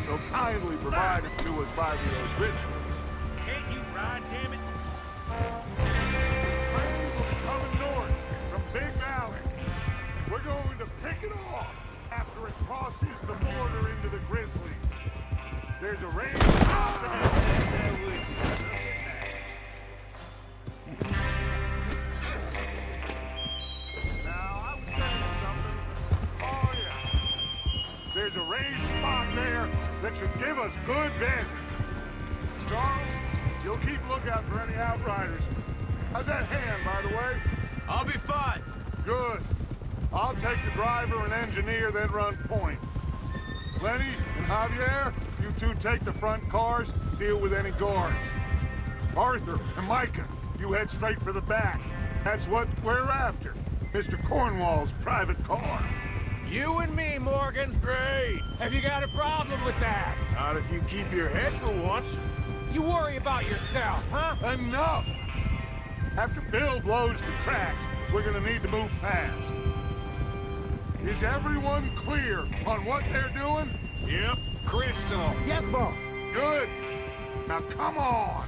so kindly provided to us by the O'Driscolls. Can't you ride, damn it? Train will be coming north from Big Valley. We're going to pick it off after it crosses the border into the Grizzlies. There's a range there with you. Now, I was saying something. Oh, yeah. There's a raised spot there that should give us good vantage. Charles, you'll keep lookout for any outriders. How's that hand, by the way? I'll be fine. Good. I'll take the driver and engineer, then run point. Lenny and Javier, you two take the front cars, deal with any guards. Arthur and Micah, you head straight for the back. That's what we're after. Mr. Cornwall's private car. You and me, Morgan. Great. Have you got a problem with that? Not if you keep your head for once. You worry about yourself, huh? Enough! After Bill blows the tracks, we're gonna need to move fast. Is everyone clear on what they're doing? Yep. Crystal. Yes, boss. Good. Now come on.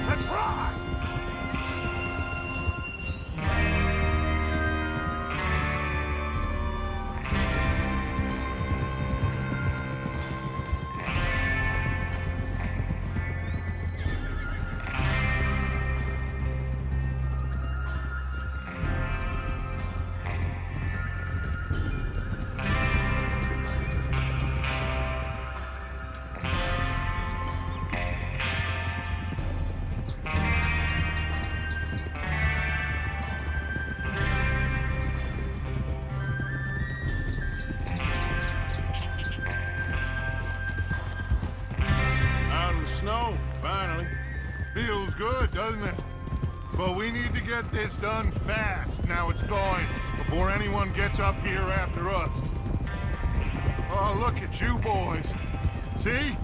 Let's ride. Snow, finally. Feels good, doesn't it? But we need to get this done fast, now it's thawing, before anyone gets up here after us. Oh, look at you boys. See?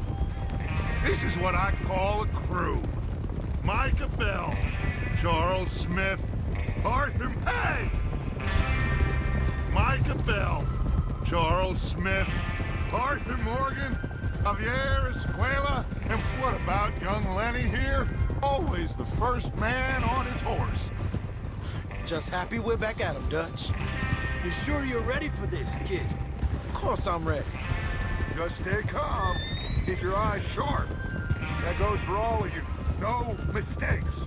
This is what I call a crew. Micah Bell, Charles Smith, Arthur... Hey! Micah Bell, Charles Smith, Arthur Morgan, Javier Escuela, and what about young Lenny here? Always the first man on his horse. Just happy we're back at him, Dutch. You sure you're ready for this, kid? Of course I'm ready. Just stay calm. Keep your eyes sharp. That goes for all of you. No mistakes.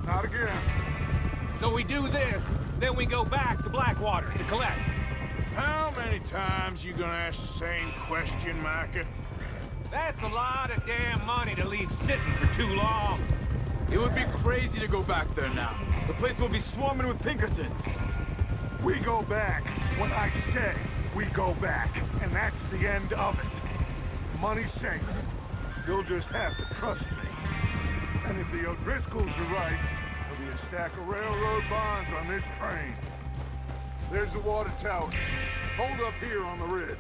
Not again. So we do this, then we go back to Blackwater to collect. How many times you gonna ask the same question, Micah? That's a lot of damn money to leave sitting for too long. It would be crazy to go back there now. The place will be swarming with Pinkertons. We go back when I say we go back, and that's the end of it. Money's safe. You'll just have to trust me. And if the O'Driscolls are right, there'll be a stack of railroad bonds on this train. There's the water tower. Hold up here on the ridge.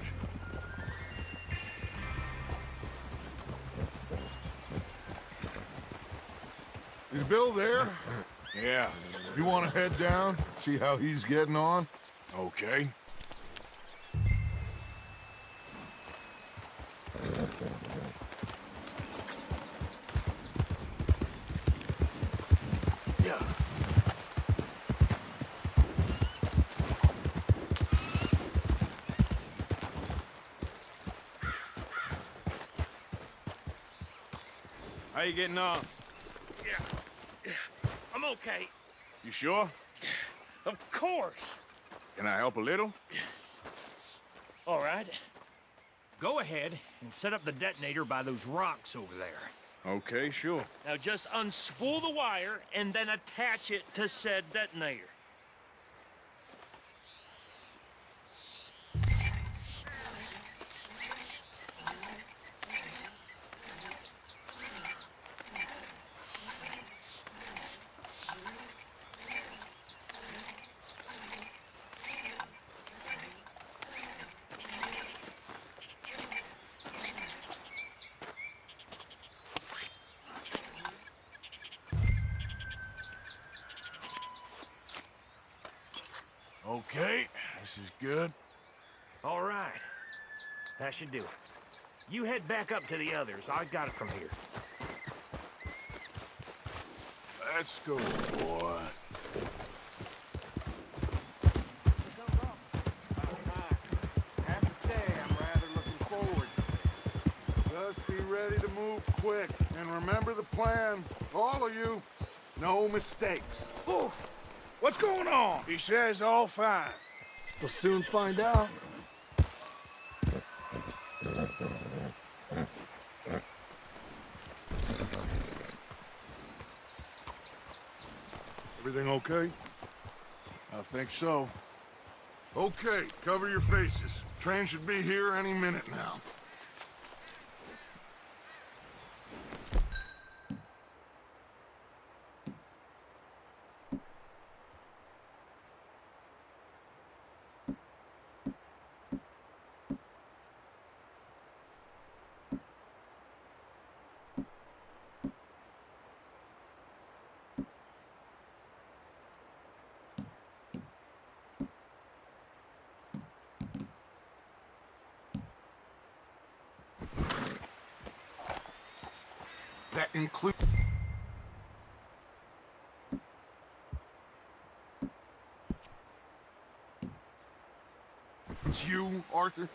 Is Bill there? Yeah. You want to head down, see how he's getting on? Okay. Yeah. How you getting on? I'm okay. You sure? Of course. Can I help a little? All right. Go ahead and set up the detonator by those rocks over there. Okay, sure. Now just unspool the wire and then attach it to said detonator. Okay, this is good. All right. That should do it. You head back up to the others. I got it from here. Let's go, boy. Have to say, I'm rather looking forward to it. Just be ready to move quick. And remember the plan. All of you. No mistakes. Ooh, What's going on? he says all fine. We'll soon find out. Everything okay? I think so. Okay, cover your faces. Train should be here any minute now. That includes... It's you, Arthur?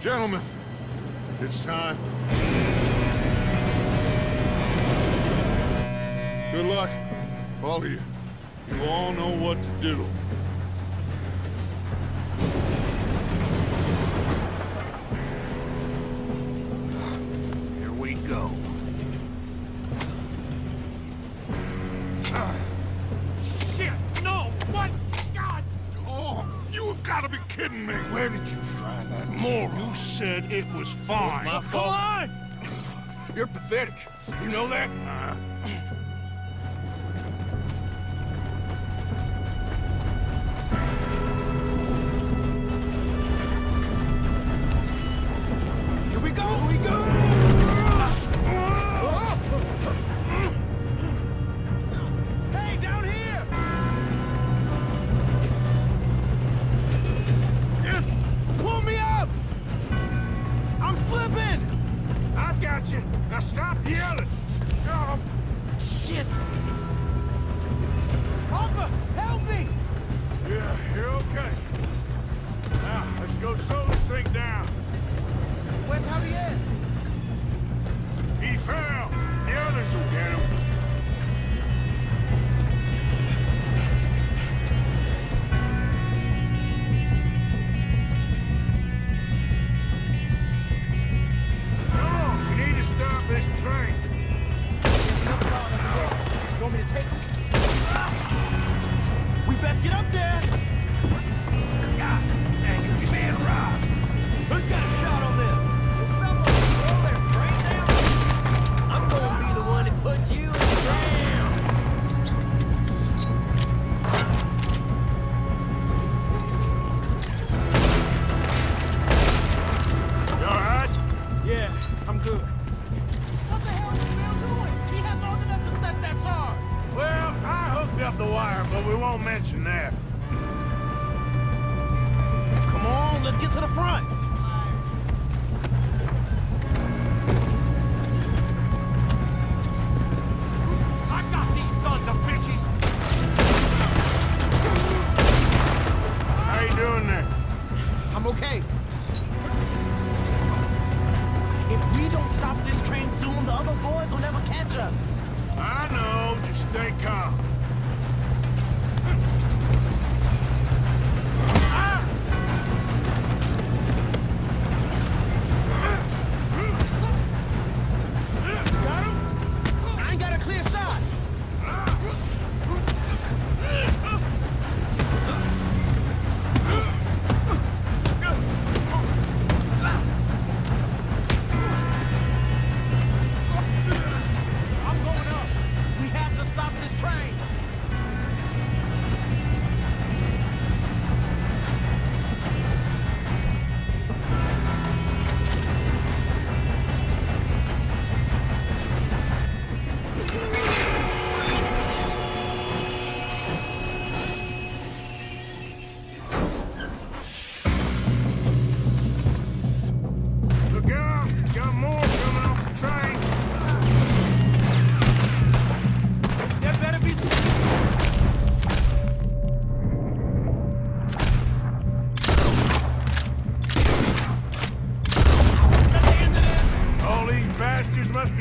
Gentlemen, it's time. Good luck, all of you. You all know what to do. Here we go. Shit! No! What? God! Oh, you have got to be kidding me. Where did you find that moron? You said it was fine. my fault. Come on! You're pathetic. You know that? Here we go! Here we go! Hey, down here! Pull me up! I'm slipping! I've got you. Now stop yelling. Oh, shit! Arthur, help me! Yeah, you're okay. Now, let's go slow this thing down. Where's Javier? He fell. The others will get him. Come on, we need to stop this train. You want me to take him? We best get up there! God dang it, we being robbed! Who's got a shot on them? Will someone slow their train down? I'm gonna be the one to put you in the ground. You all right? Yeah, I'm good. What the hell is Bill doing? He had long enough to set that charge! Well, I hooked up the wire, but we won't mention that. Come on, let's get to the front! I got these sons of bitches! How you doing there? I'm okay. If we don't stop this train soon, the other boys will never catch us. I know, just stay calm. Got him? I ain't got a clear shot. I'm going up. We have to stop this train.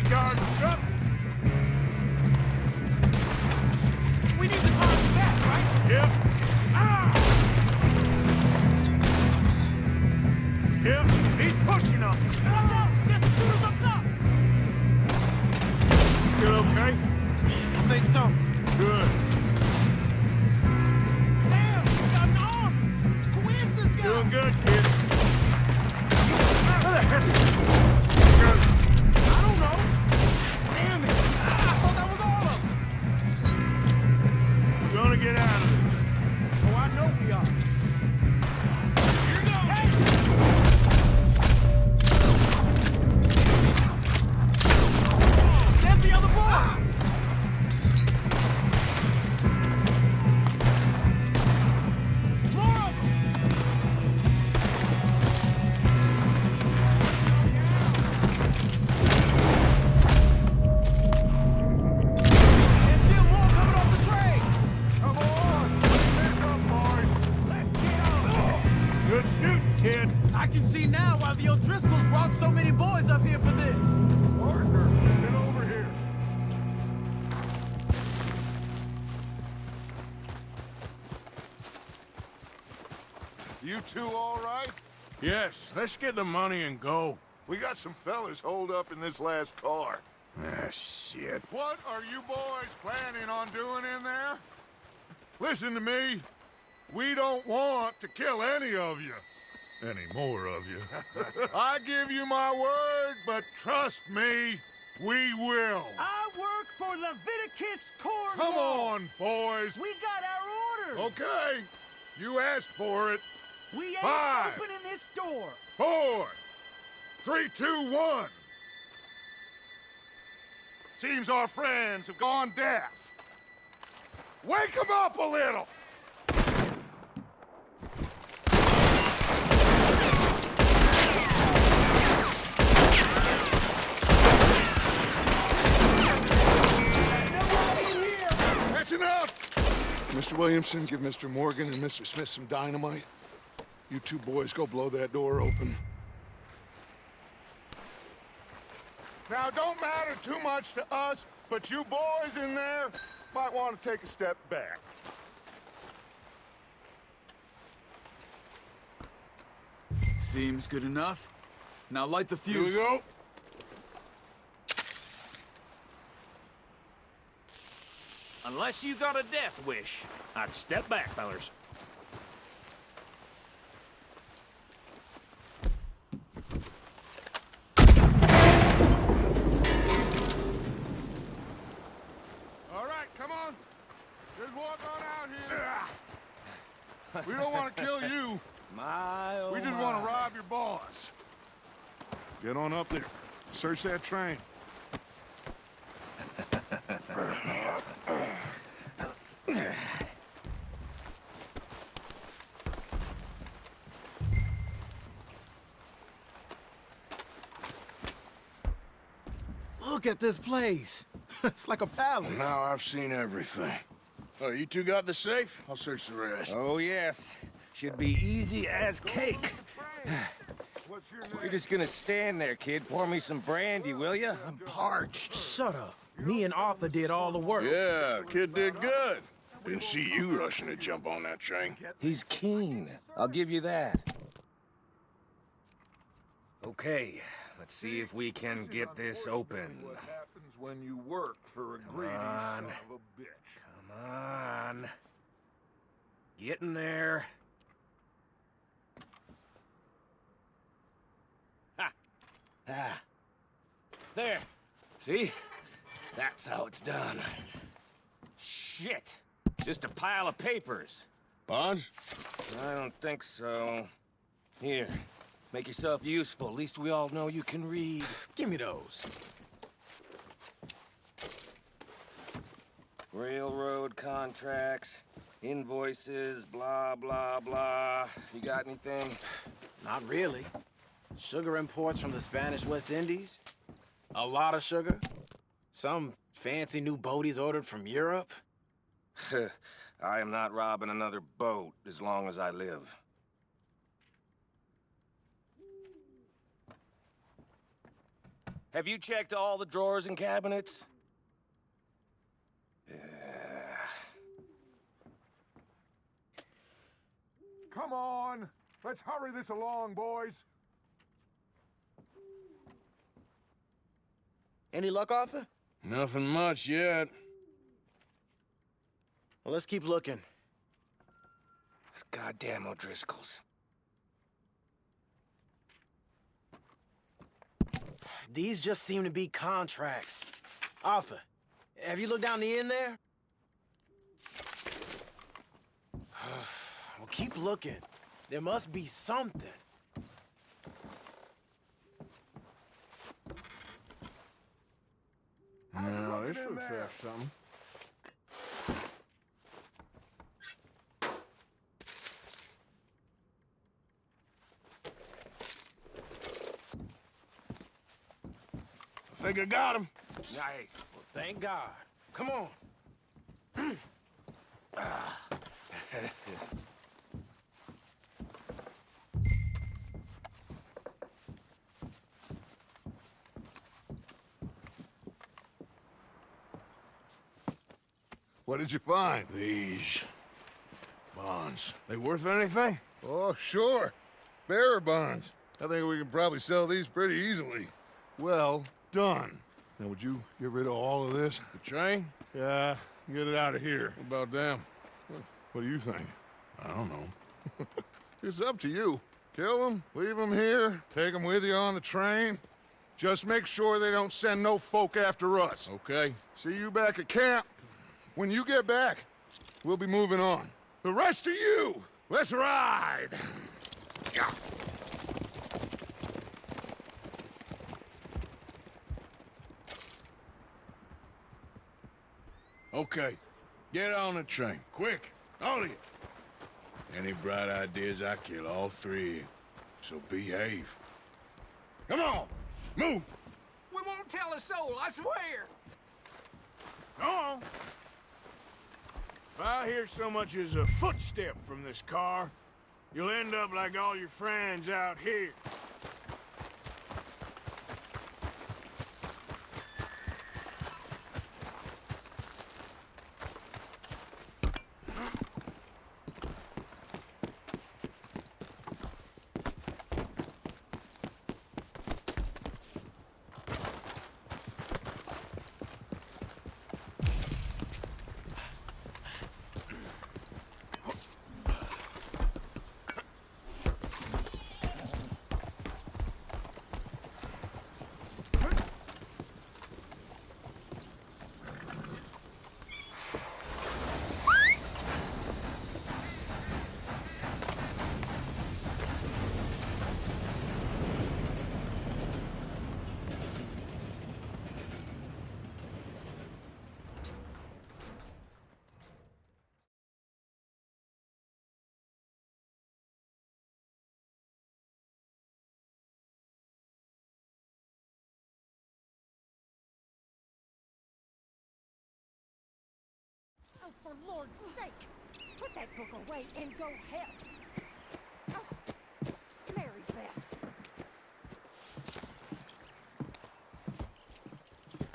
guarding something. We need the cars back, right? Yep. Ah! Yep, keep pushing them. Watch out! There's some shooters up top! Still okay? I think so. Good. Damn! We got an arm! Who is this guy? Doing good, kid. I don't know. Damn it! I thought that was all of them. We're gonna get out of this. Oh, I know we are. Here you go! Hey! There's the other boys! More of them! There's still more coming off the train! Come on! Finish up, boys! Let's get on! Good shooting, kid. I can see now why the O'Driscolls brought so many boys up here for this. Parker, get over here. You two all right? Yes, let's get the money and go. We got some fellas holed up in this last car. Ah, shit. What are you boys planning on doing in there? Listen to me. We don't want to kill any of you. Any more of you. I give you my word, but trust me, we will. I work for Leviticus Cornwall. Come on, boys. We got our orders. Okay, you asked for it. We ain't 5, opening this door. 4, 3, 2, 1. Seems our friends have gone deaf. Wake them up a little. That's enough. Mr. Williamson, give Mr. Morgan and Mr. Smith some dynamite. You two boys go blow that door open. Now, it don't matter too much to us, but you boys in there might want to take a step back. Seems good enough. Now light the Here we fuse. go. Unless you got a death wish, I'd step back, fellers. All right, come on. Just walk on out here. We don't want to kill you. My, oh We just my. want to rob your boss. Get on up there. Search that train. Look at this place. It's like a palace. Now I've seen everything. Oh, you two got the safe? I'll search the rest. Oh, yes. Should be easy as cake. What's your You're name? just gonna stand there, kid. Pour me some brandy, will ya? I'm parched. Shut up. Me and Arthur did all the work. Yeah, kid did good. Didn't see you rushing to jump on that train. He's keen. I'll give you that. Okay, let's see if we can get this open. What happens when you work for a greedy on. son of a bitch? Come on. Get in there. Ha! Ah. There. See? That's how it's done. Shit. Just a pile of papers. Bonds? I don't think so. Here. Make yourself useful. At least we all know you can read. Give me those. Railroad contracts, invoices, blah, blah, blah. You got anything? Not really. Sugar imports from the Spanish West Indies. A lot of sugar. Some fancy new boat he's ordered from Europe. I am not robbing another boat as long as I live. Have you checked all the drawers and cabinets? Come on! Let's hurry this along, boys! Any luck, Arthur? Nothing much yet. Well, let's keep looking. It's goddamn O'Driscolls. These just seem to be contracts. Arthur, have you looked down the end there? Well, keep looking. There must be something. No, this looks like something. I think I got him. Nice. Well, thank God. Come on. What did you find? These bonds. They worth anything? Oh, sure. Bearer bonds. I think we can probably sell these pretty easily. Well done. Now, would you get rid of all of this? The train? Yeah, get it out of here. What about them? What do you think? I don't know. It's up to you. Kill them, leave them here, take them with you on the train. Just make sure they don't send no folk after us. Okay. See you back at camp. When you get back, we'll be moving on. The rest of you, let's ride! Yeah. Okay. Get on the train. Quick. All of you. Any bright ideas, I kill all three of you. So behave. Come on! Move! We won't tell a soul, I swear! Go on! If I hear so much as a footstep from this car, you'll end up like all your friends out here. Oh, for Lord's sake! Put that book away and go help! Oh, Mary Beth.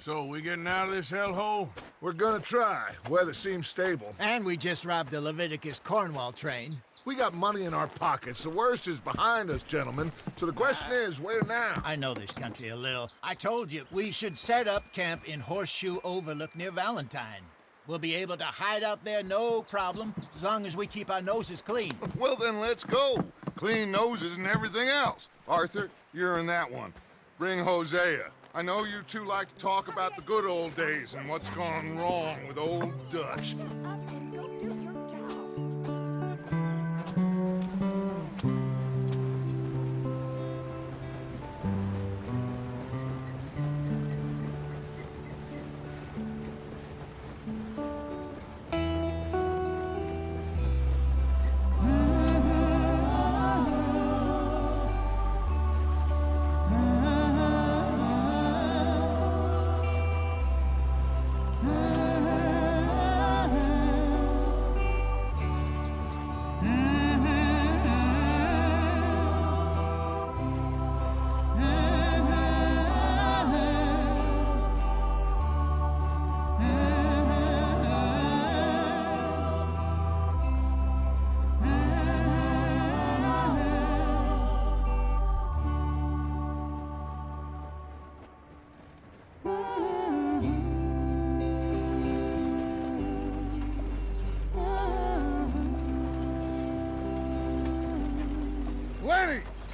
So, we getting out of this hellhole? We're gonna try. Weather seems stable. And we just robbed the Leviticus Cornwall train. We got money in our pockets. The worst is behind us, gentlemen. So the question is, where now? I know this country a little. I told you, we should set up camp in Horseshoe Overlook near Valentine. We'll be able to hide out there, no problem, as long as we keep our noses clean. Well, then let's go. Clean noses and everything else. Arthur, you're in that one. Bring Hosea. I know you two like to talk about the good old days and what's gone wrong with old Dutch. Shut up and go do your job.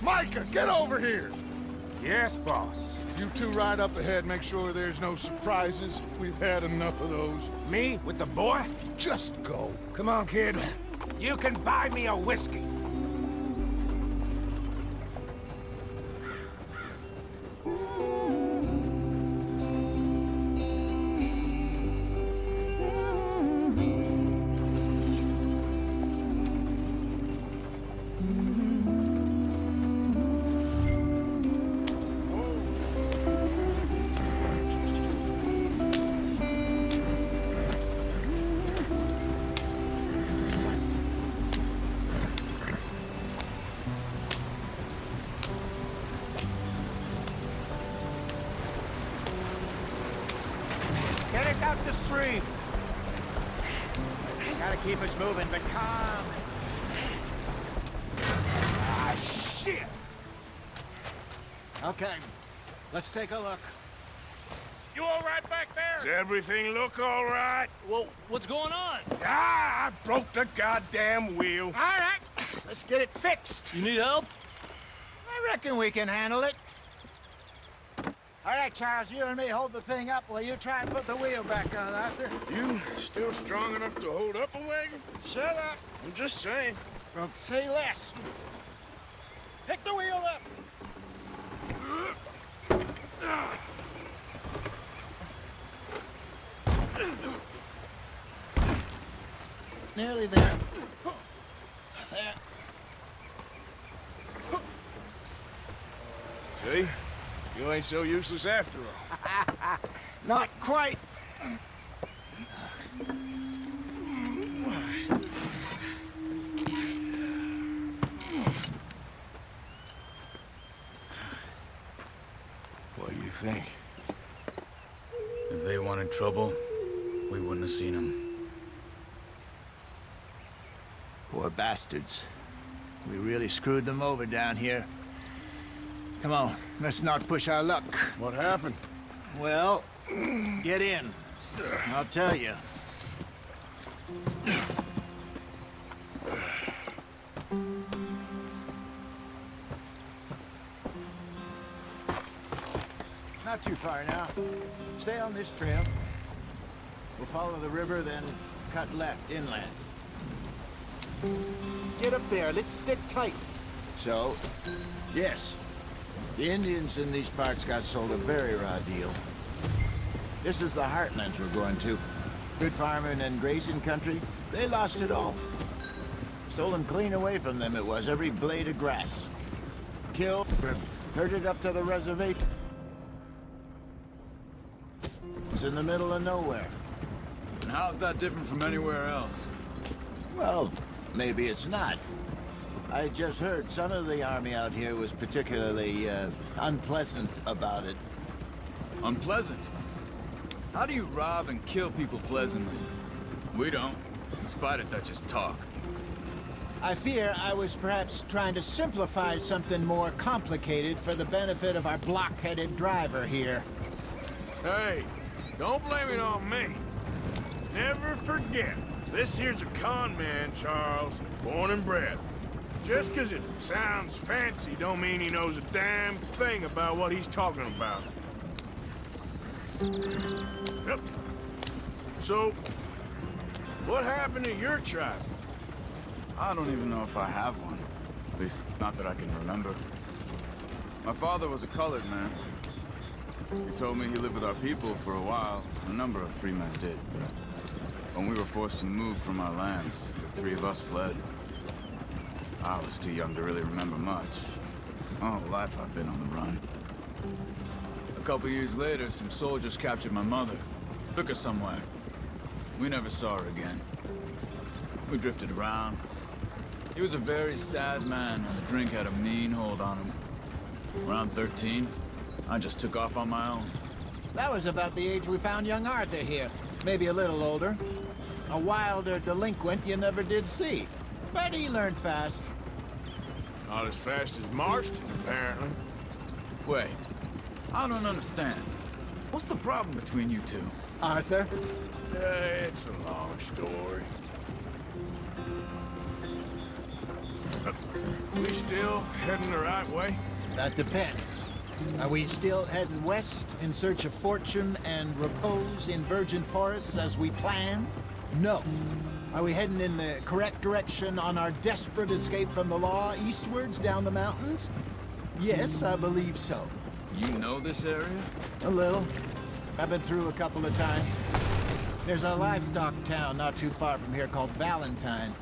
Micah, get over here! Yes, boss. You two ride up ahead, make sure there's no surprises. We've had enough of those. Me with the boy? Just go. Come on, kid. You can buy me a whiskey. Get us out the stream. Gotta keep us moving, but calm. Ah, shit! Okay, let's take a look. You all right back there? Does everything look all right? Well, what's going on? Ah, I broke the goddamn wheel. All right, let's get it fixed. You need help? I reckon we can handle it. All right, Charles, you and me hold the thing up while you try and put the wheel back on, Arthur. You still strong enough to hold up a wagon? Shut up. I'm just saying. Don't say less. Pick the wheel up. Nearly there. There. See? You ain't so useless after all. Not quite. What do you think? If they wanted trouble, we wouldn't have seen them. Poor bastards. We really screwed them over down here. Come on, let's not push our luck. What happened? Well, get in. I'll tell you. Not too far now. Stay on this trail. We'll follow the river, then cut left inland. Get up there. Let's stick tight. So, yes. The Indians in these parts got sold a very raw deal. This is the heartlands we're going to. Good farming and grazing country, they lost it all. Stolen clean away from them it was, every blade of grass. Killed, herded up to the reservation. It's in the middle of nowhere. And how's that different from anywhere else? Well, maybe it's not. I just heard some of the army out here was particularly, unpleasant about it. Unpleasant? How do you rob and kill people pleasantly? We don't, in spite of Dutch's talk. I fear I was perhaps trying to simplify something more complicated for the benefit of our block-headed driver here. Hey, don't blame it on me. Never forget, this here's a con man, Charles, born and bred. Just 'cause it sounds fancy don't mean he knows a damn thing about what he's talking about. Yep. So, what happened to your tribe? I don't even know if I have one. At least, not that I can remember. My father was a colored man. He told me he lived with our people for a while. A number of free men did, but when we were forced to move from our lands, the three of us fled. I was too young to really remember much. My whole life I've been on the run. A couple years later, some soldiers captured my mother. Took her somewhere. We never saw her again. We drifted around. He was a very sad man, and the drink had a mean hold on him. Around 13, I just took off on my own. That was about the age we found young Arthur here. Maybe a little older. A wilder delinquent you never did see. But he learned fast. Not as fast as Marston, apparently. Wait, I don't understand. What's the problem between you two? Arthur? It's a long story. We still heading the right way? That depends. Are we still heading west in search of fortune and repose in virgin forests as we planned? No. Are we heading in the correct direction on our desperate escape from the law eastwards down the mountains? Yes, I believe so. You know this area? A little. I've been through a couple of times. There's a livestock town not too far from here called Valentine.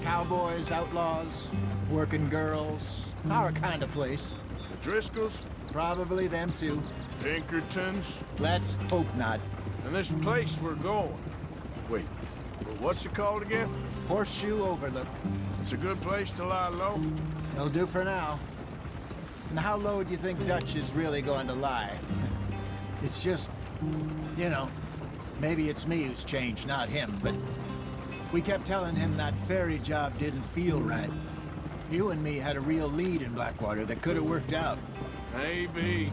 Cowboys, outlaws, working girls, our kind of place. The Driscolls? Probably them too. Pinkertons? Let's hope not. And this place we're going. Wait, what's it called again? Horseshoe Overlook. It's a good place to lie low? It'll do for now. And how low do you think Dutch is really going to lie? It's just, you know, maybe it's me who's changed, not him, but we kept telling him that ferry job didn't feel right. You and me had a real lead in Blackwater that could have worked out. Maybe.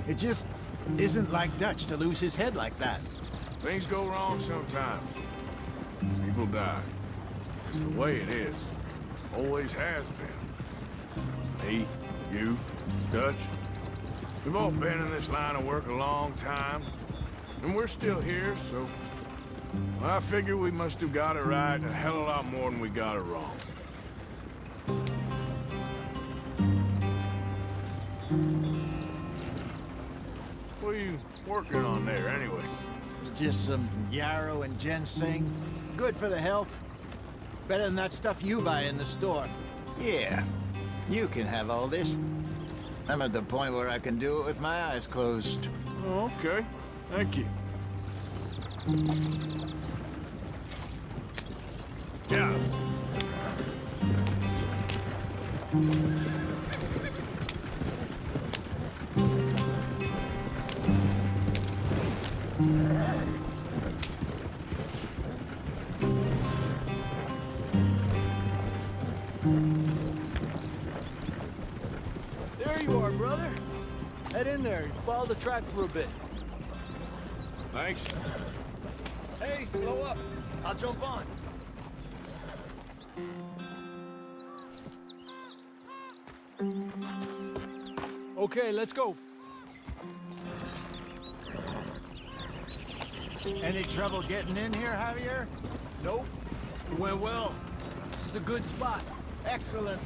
It just isn't like Dutch to lose his head like that. Things go wrong sometimes. People die. It's the way it is. Always has been. Me, you, Dutch. We've all been in this line of work a long time. And we're still here, so... I figure we must have got it right a hell of a lot more than we got it wrong. What are you working on there, anyway? Just some yarrow and ginseng. Good for the health. Better than that stuff you buy in the store. Yeah, you can have all this. I'm at the point where I can do it with my eyes closed. Oh, okay. Thank you. Yeah. There you are, brother. Head in there and follow the track for a bit. Thanks. Hey, slow up. I'll jump on. Okay, let's go. Any trouble getting in here, Javier? Nope. It went well. This is a good spot. Excellent.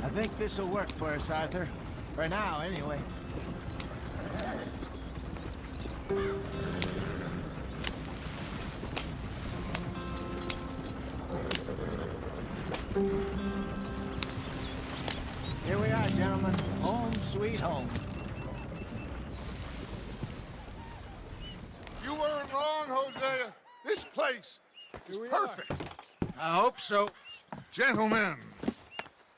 I think this'll work for us, Arthur. For now, anyway. Here we are, gentlemen. Home sweet home. You weren't wrong, Hosea. This place is perfect. I hope so. Gentlemen,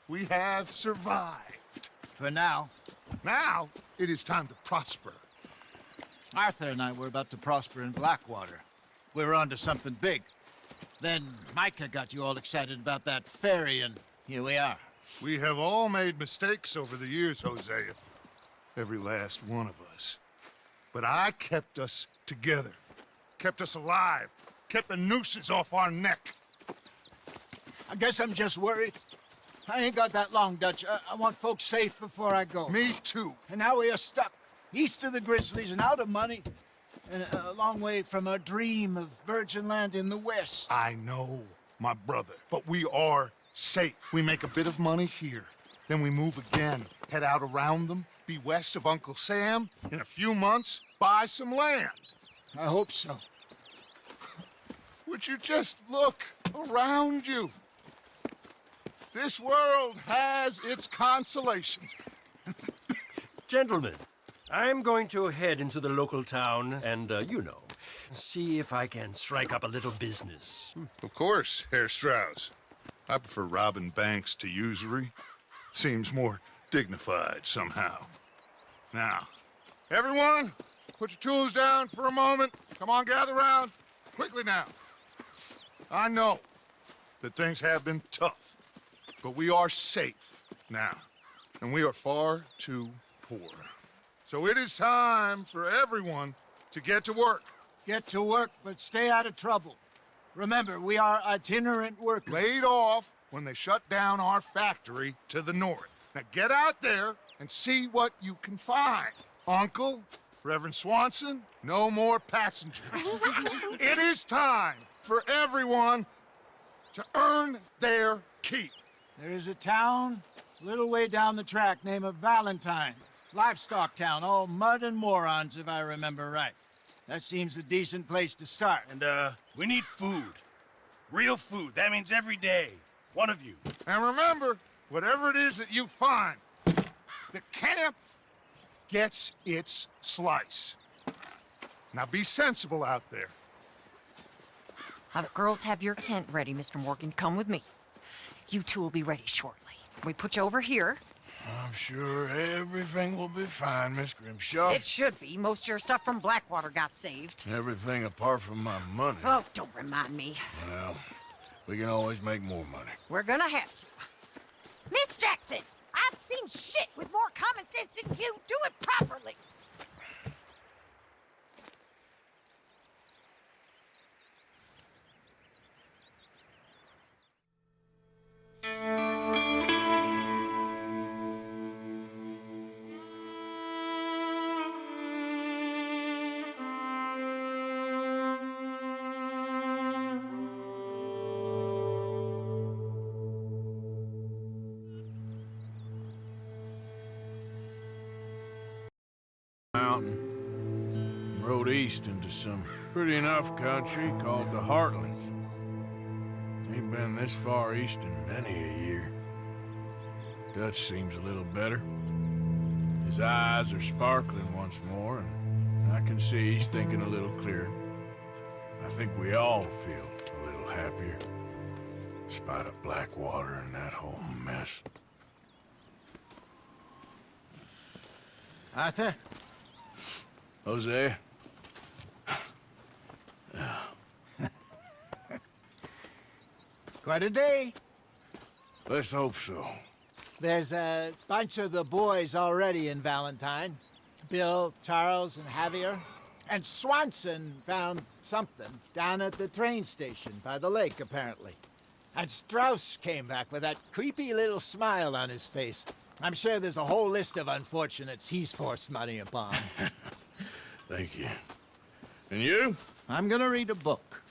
we have survived. For now. Now, it is time to prosper. Arthur and I were about to prosper in Blackwater. We were onto something big. Then Micah got you all excited about that ferry, and here we are. We have all made mistakes over the years, Hosea. Every last one of us. But I kept us together. Kept us alive. Kept the nooses off our neck. I guess I'm just worried. I ain't got that long, Dutch. I want folks safe before I go. Me too. And now we are stuck east of the Grizzlies and out of money, and a long way from our dream of virgin land in the west. I know, my brother, but we are safe. We make a bit of money here, then we move again, head out around them, be west of Uncle Sam, in a few months, buy some land. I hope so. Would you just look around you? This world has its consolations. Gentlemen, I'm going to head into the local town and, see if I can strike up a little business. Of course, Herr Strauss. I prefer robbing banks to usury. Seems more dignified somehow. Now, everyone, put your tools down for a moment. Come on, gather round. Quickly now. I know that things have been tough, but we are safe now, and we are far too poor. So it is time for everyone to get to work. Get to work, but stay out of trouble. Remember, we are itinerant workers. Laid off when they shut down our factory to the north. Now get out there and see what you can find. Uncle, Reverend Swanson, no more passengers. It is time for everyone to earn their keep. There is a town a little way down the track named Valentine. Livestock town, all mud and morons, if I remember right. That seems a decent place to start. And, we need food. Real food. That means every day. One of you. And remember, whatever it is that you find, the camp gets its slice. Now be sensible out there. Now the girls have your tent ready, Mr. Morgan. Come with me. You two will be ready shortly. We put you over here. I'm sure everything will be fine, Miss Grimshaw. It should be. Most of your stuff from Blackwater got saved. Everything apart from my money. Oh, don't remind me. Well, we can always make more money. We're gonna have to. Miss Jackson, I've seen shit with more common sense than you. Do it properly. Mountain. Rode east into some pretty enough country called the Heartlands. Ain't been this far east in many a year. Dutch seems a little better. His eyes are sparkling once more, and I can see he's thinking a little clearer. I think we all feel a little happier, in spite of Blackwater and that whole mess. Arthur? Jose? Quite a day. Let's hope so. There's a bunch of the boys already in Valentine. Bill, Charles, and Javier. And Swanson found something down at the train station by the lake, apparently. And Strauss came back with that creepy little smile on his face. I'm sure there's a whole list of unfortunates he's forced money upon. Thank you. And you? I'm gonna read a book.